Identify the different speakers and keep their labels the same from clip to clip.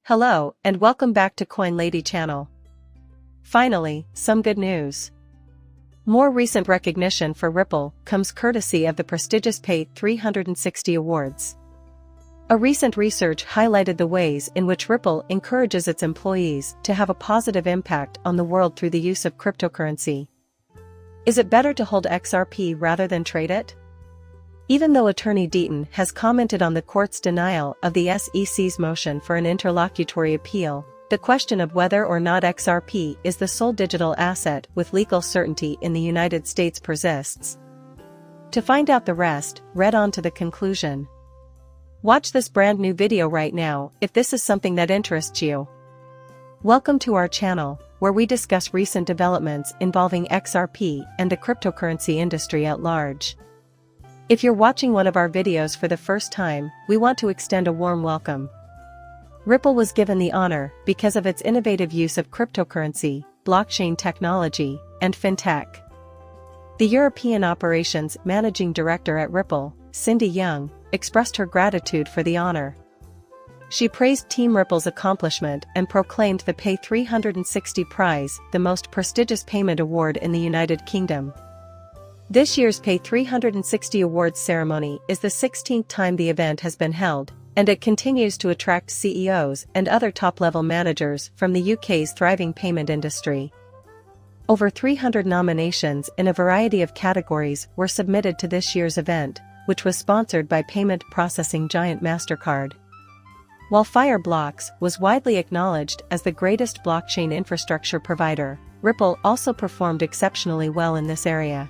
Speaker 1: Hello, and welcome back to Coin Lady channel. Finally, some good news. More recent recognition for Ripple comes courtesy of the prestigious Pay 360 Awards. A recent research highlighted the ways in which Ripple encourages its employees to have a positive impact on the world through the use of cryptocurrency. Is it better to hold XRP rather than trade it? Even though Attorney Deaton has commented on the court's denial of the SEC's motion for an interlocutory appeal, the question of whether or not XRP is the sole digital asset with legal certainty in the United States persists. To find out the rest, read on to the conclusion. Watch this brand new video right now if this is something that interests you. Welcome to our channel, where we discuss recent developments involving XRP and the cryptocurrency industry at large. If you're watching one of our videos for the first time, we want to extend a warm welcome. Ripple was given the honor because of its innovative use of cryptocurrency, blockchain technology, and fintech. The European Operations Managing Director at Ripple, Cindy Young, expressed her gratitude for the honor. She praised Team Ripple's accomplishment and proclaimed the Pay 360 prize the most prestigious payment award in the United Kingdom. This year's Pay 360 Awards ceremony is the 16th time the event has been held, and it continues to attract CEOs and other top-level managers from the UK's thriving payment industry. Over 300 nominations in a variety of categories were submitted to this year's event, which was sponsored by payment processing giant MasterCard. While Fireblocks was widely acknowledged as the greatest blockchain infrastructure provider, Ripple also performed exceptionally well in this area.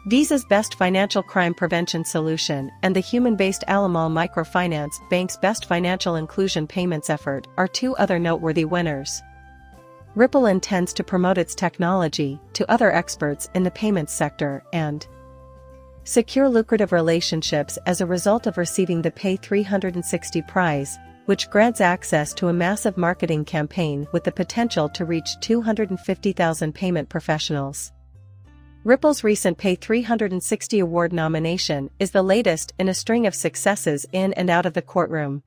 Speaker 1: Visa's Best Financial Crime Prevention Solution and the human-based Alamal Microfinance Bank's Best Financial Inclusion Payments Effort are two other noteworthy winners. Ripple intends to promote its technology to other experts in the payments sector and secure lucrative relationships as a result of receiving the Pay 360 prize, which grants access to a massive marketing campaign with the potential to reach 250,000 payment professionals. Ripple's recent Pay 360 award nomination is the latest in a string of successes in and out of the courtroom.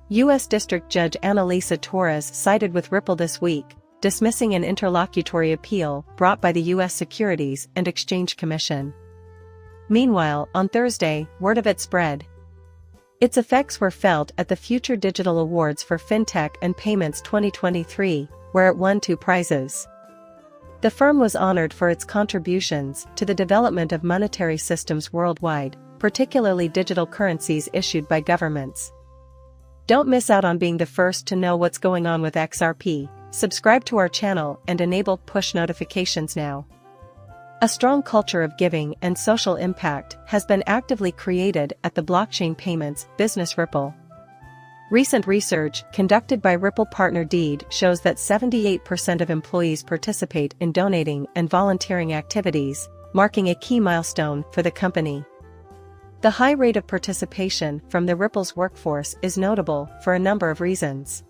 Speaker 1: U.S. District Judge Annalisa Torres sided with Ripple this week, dismissing an interlocutory appeal brought by the U.S. Securities and Exchange Commission. Meanwhile, on Thursday, word of it spread. Its effects were felt at the Future Digital Awards for FinTech and Payments 2023, where it won two prizes. The firm was honored for its contributions to the development of monetary systems worldwide, particularly digital currencies issued by governments. Don't miss out on being the first to know what's going on with XRP. Subscribe to our channel and enable push notifications now. A strong culture of giving and social impact has been actively created at the blockchain payments business Ripple. Recent research conducted by Ripple Partner Deed shows that 78% of employees participate in donating and volunteering activities, marking a key milestone for the company. The high rate of participation from the Ripple's workforce is notable for a number of reasons.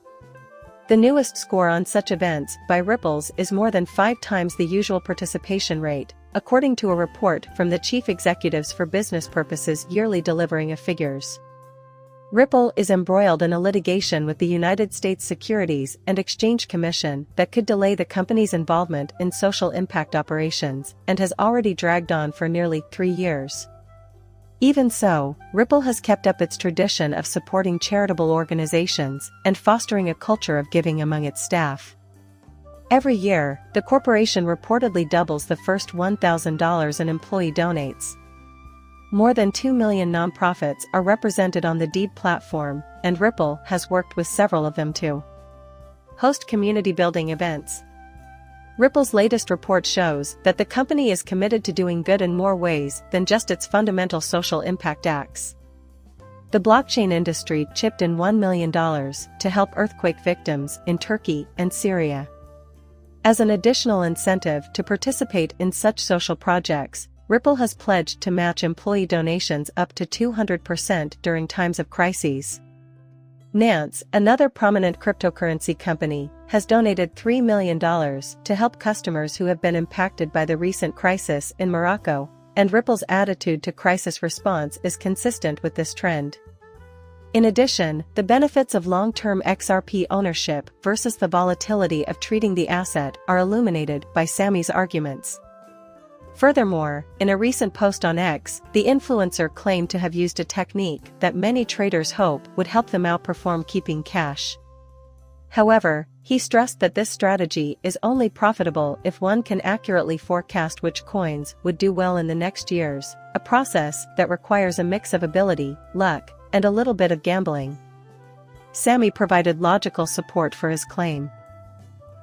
Speaker 1: The newest score on such events by Ripple's is more than 5 times the usual participation rate, according to a report from the Chief Executives for Business Purposes yearly delivering of figures. Ripple is embroiled in a litigation with the United States Securities and Exchange Commission that could delay the company's involvement in social impact operations and has already dragged on for nearly 3 years. Even so, Ripple has kept up its tradition of supporting charitable organizations and fostering a culture of giving among its staff. Every year, the corporation reportedly doubles the first $1,000 an employee donates. More than 2 million nonprofits are represented on the Deed platform, and Ripple has worked with several of them to host community building events. Ripple's latest report shows that the company is committed to doing good in more ways than just its fundamental social impact acts. The blockchain industry chipped in $1 million to help earthquake victims in Turkey and Syria. As an additional incentive to participate in such social projects, Ripple has pledged to match employee donations up to 200% during times of crises. Nance, another prominent cryptocurrency company, has donated $3 million to help customers who have been impacted by the recent crisis in Morocco, and Ripple's attitude to crisis response is consistent with this trend. In addition, the benefits of long-term XRP ownership versus the volatility of treating the asset are illuminated by Sammy's arguments. Furthermore, in a recent post on X, the influencer claimed to have used a technique that many traders hope would help them outperform keeping cash. However, he stressed that this strategy is only profitable if one can accurately forecast which coins would do well in the next years, a process that requires a mix of ability, luck, and a little bit of gambling. Sammy provided logical support for his claim.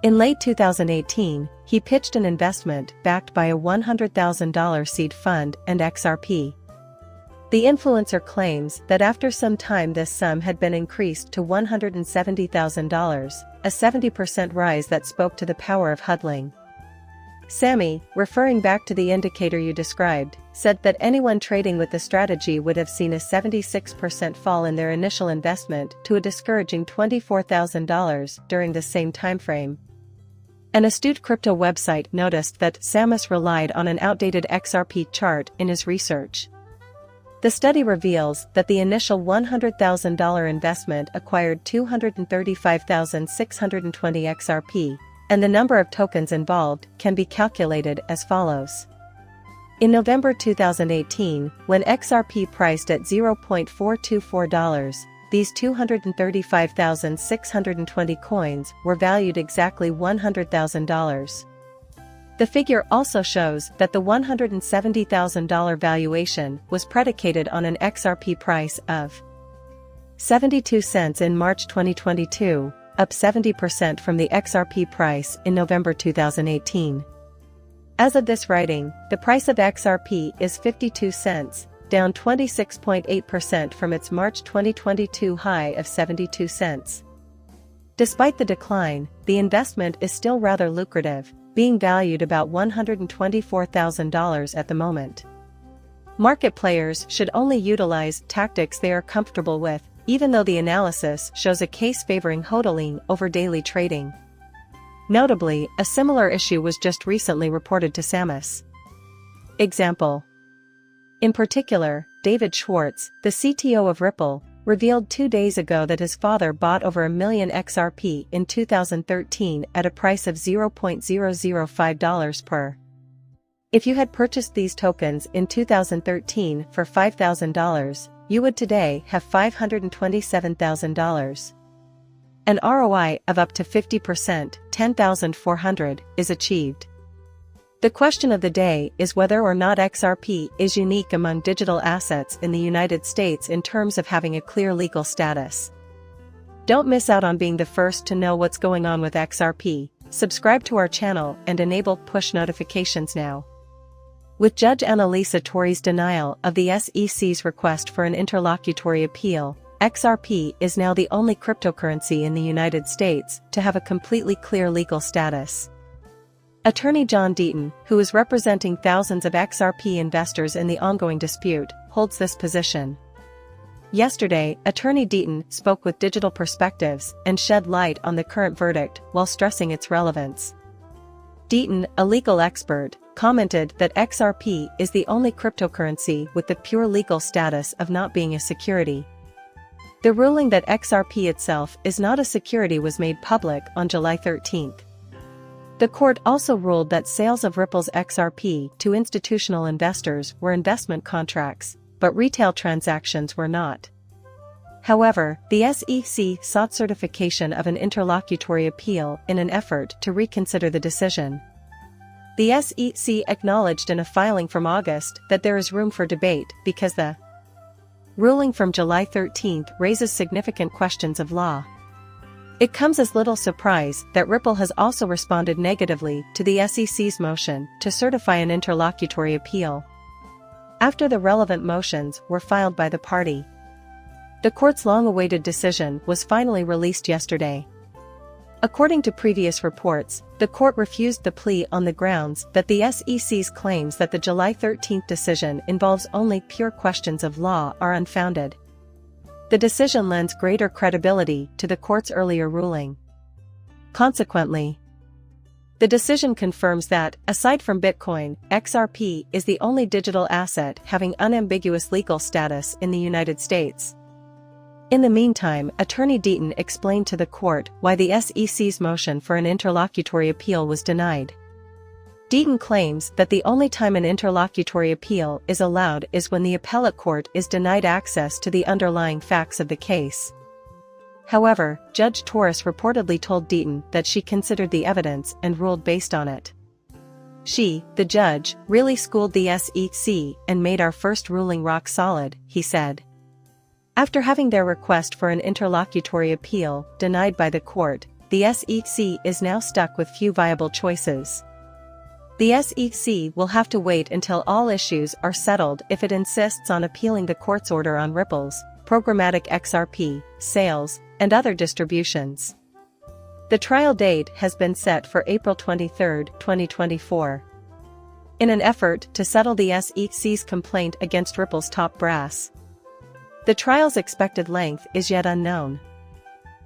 Speaker 1: In late 2018, he pitched an investment backed by a $100,000 seed fund and XRP. The influencer claims that after some time this sum had been increased to $170,000, a 70% rise that spoke to the power of hodling. Sammy, referring back to the indicator you described, said that anyone trading with the strategy would have seen a 76% fall in their initial investment to a discouraging $24,000 during the same timeframe. An astute crypto website noticed that Samus relied on an outdated XRP chart in his research. The study reveals that the initial $100,000 investment acquired 235,620 XRP, and the number of tokens involved can be calculated as follows. In November 2018, when XRP priced at $0.424, these 235,620 coins were valued exactly $100,000. The figure also shows that the $170,000 valuation was predicated on an XRP price of 72 cents in March 2022, up 70% from the XRP price in November 2018. As of this writing, the price of XRP is 52 cents, down 26.8% from its March 2022 high of 72 cents. Despite the decline, the investment is still rather lucrative, being valued about $124,000 at the moment. Market players should only utilize tactics they are comfortable with, even though the analysis shows a case favoring hodling over daily trading. Notably, a similar issue was just recently reported to Samus. Example. In particular, David Schwartz, the CTO of Ripple, revealed 2 days ago that his father bought over 1 million XRP in 2013 at a price of $0.005 per. If you had purchased these tokens in 2013 for $5,000, you would today have $527,000. An ROI of up to 50%, 10,400, is achieved. The question of the day is whether or not XRP is unique among digital assets in the United States in terms of having a clear legal status. Don't miss out on being the first to know what's going on with XRP. Subscribe to our channel and enable push notifications now. With Judge Annalisa Torres' denial of the SEC's request for an interlocutory appeal, XRP is now the only cryptocurrency in the United States to have a completely clear legal status. Attorney John Deaton, who is representing thousands of XRP investors in the ongoing dispute, holds this position. Yesterday, Attorney Deaton spoke with Digital Perspectives and shed light on the current verdict while stressing its relevance. Deaton, a legal expert, commented that XRP is the only cryptocurrency with the pure legal status of not being a security. The ruling that XRP itself is not a security was made public on July 13. The court also ruled that sales of Ripple's XRP to institutional investors were investment contracts, but retail transactions were not. However, the SEC sought certification of an interlocutory appeal in an effort to reconsider the decision. The SEC acknowledged in a filing from August that there is room for debate because the ruling from July 13 raises significant questions of law. It comes as little surprise that Ripple has also responded negatively to the SEC's motion to certify an interlocutory appeal. After the relevant motions were filed by the party, the court's long-awaited decision was finally released yesterday. According to previous reports, the court refused the plea on the grounds that the SEC's claims that the July 13 decision involves only pure questions of law are unfounded. The decision lends greater credibility to the court's earlier ruling. Consequently, the decision confirms that, aside from Bitcoin, XRP is the only digital asset having unambiguous legal status in the United States. In the meantime, Attorney Deaton explained to the court why the SEC's motion for an interlocutory appeal was denied. Deaton claims that the only time an interlocutory appeal is allowed is when the appellate court is denied access to the underlying facts of the case. However, Judge Torres reportedly told Deaton that she considered the evidence and ruled based on it. She, the judge, really schooled the SEC and made our first ruling rock solid, he said. After having their request for an interlocutory appeal denied by the court, the SEC is now stuck with few viable choices. The SEC will have to wait until all issues are settled if it insists on appealing the court's order on Ripple's programmatic XRP sales and other distributions. The trial date has been set for April 23, 2024. In an effort to settle the SEC's complaint against Ripple's top brass. The trial's expected length is yet unknown.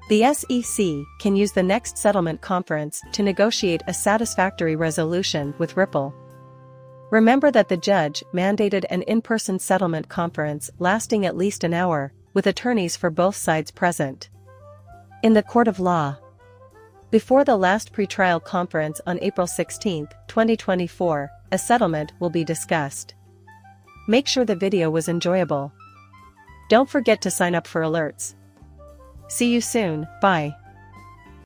Speaker 1: The SEC can use the next settlement conference to negotiate a satisfactory resolution with Ripple. Remember that the judge mandated an in-person settlement conference lasting at least an hour, with attorneys for both sides present. In the court of law. Before the last pretrial conference on April 16, 2024, a settlement will be discussed. Make sure the video was enjoyable. Don't forget to sign up for alerts. See you soon, bye.